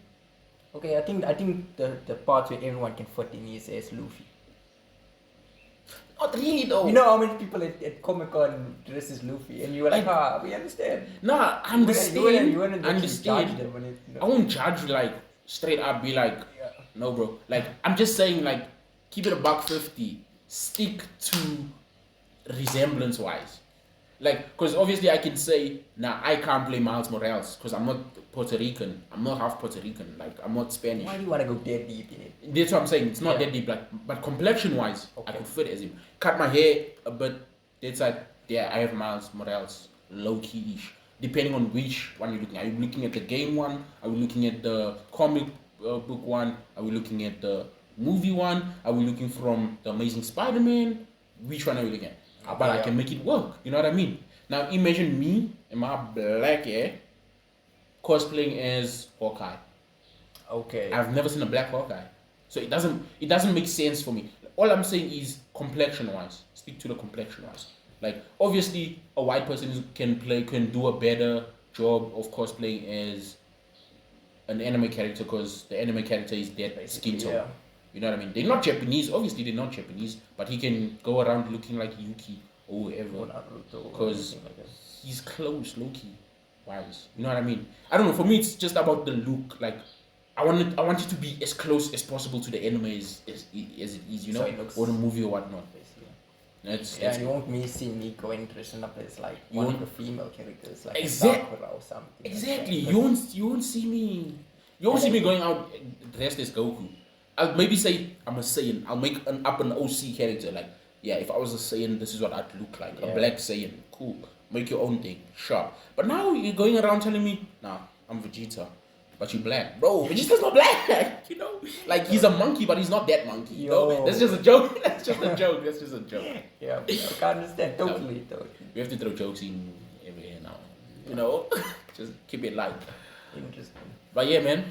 Okay, I think the part where everyone can fit in is as Luffy. Not really though. You know how many people at Comic Con dress as Luffy, and you were like, we understand. Nah, I understand. You wouldn't actually understand. judge them when it, I won't judge you like straight up. Be like, no, bro. Like I'm just saying, like keep it a $150. Stick to resemblance wise. Like, because obviously I can say, nah, I can't play Miles Morales because I'm not Puerto Rican. I'm not half Puerto Rican. Like, I'm not Spanish. Why do you want to go dead deep in it? That's what I'm saying. It's not Yeah. that deep. Like, but complexion wise, Okay. I could fit as him. Cut my hair a bit. That's like, yeah, I have Miles Morales. Low key ish. Depending on which one you're looking at. Are you looking at the game one? Are we looking at the comic book one? Are we looking at the movie one? Are we looking from the Amazing Spider-Man? Which one are we looking at? But I can make it work. You know what I mean? Now imagine me and my black hair cosplaying as Hawkeye. Okay. I've never seen a black Hawkeye, so it doesn't make sense for me. All I'm saying is complexion wise, stick to the complexion wise. Like obviously a white person can do a better job of cosplaying as an anime character because the anime character is that skin tone. Yeah. You know what I mean? They're not Japanese. Obviously, they're not Japanese, but he can go around looking like Yuki or whoever because he's close, low-key wise. You know what I mean? I don't know. For me, it's just about the look. Like, I want it to be as close as possible to the anime as it is. You know, or the movie or whatnot. That's you won't see me going dressing up as like one of the female characters, like Exactly. Sakura or something. Exactly. Like You won't see me. You won't see me going out dressed as Goku. I'll maybe say I'm a Saiyan. I'll make an OC character. Like, yeah, if I was a Saiyan, this is what I'd look like. A black Saiyan. Cool. Make your own thing. Sharp. But now you're going around telling me, nah, I'm Vegeta. But you black. Bro, Vegeta's not black. You know? Like, he's a monkey, but he's not that monkey. You know? That's just a joke. That's just a joke. Yeah, I can understand. Totally. We have to throw jokes in every here now. You know? Just keep it light. Interesting. But yeah, man.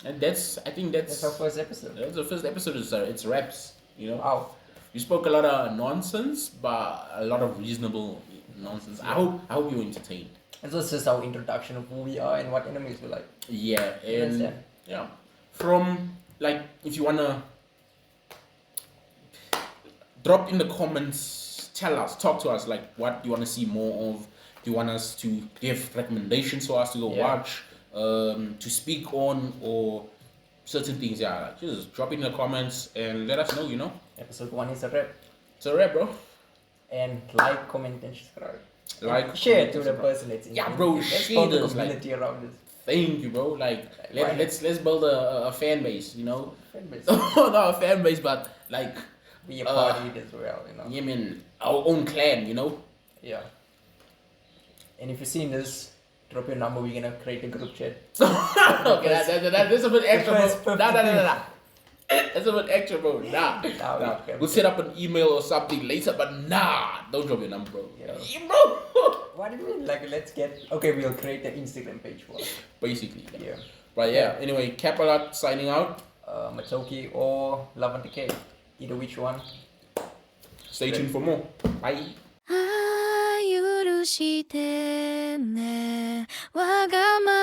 And I think That's our first episode. That's the first episode. It's raps. You know? Wow. You spoke a lot of nonsense, but a lot of reasonable nonsense. I hope you're entertained. And so it's just our introduction of who we are and what enemies we like. Yeah, and Understand? yeah, from like if you wanna drop in the comments, talk to us like what you wanna see more of. Do you want us to give recommendations for us to go watch, to speak on, or certain things? Yeah, like, just drop in the comments and let us know. You know. Episode 1 is a wrap. It's a wrap, bro. And like, comment, and subscribe. Like, share it to the person that's in. Yeah, bro, Let's share build a this, community around this. Thank you, bro. Like, let's build a fan base. You know. Fan base. Not a fan base, but like Be a part of it as well, you know. yeah, man, our own clan. You know. Yeah. And if you've seen this, drop your number. We're gonna create a group chat. Okay, that's a bit extra, bro. Nah. That's a bit extra, bro. Nah. We'll set up an email or something later, but nah, don't drop your number, bro. Yeah. Bro. What do you mean? Like, let's get. Okay, we'll create an Instagram page for us. Basically. Yeah. But yeah, anyway, Capalat signing out. Matoki or Love and Decay. Either which one. Stay tuned for more. Bye. 許してねわがま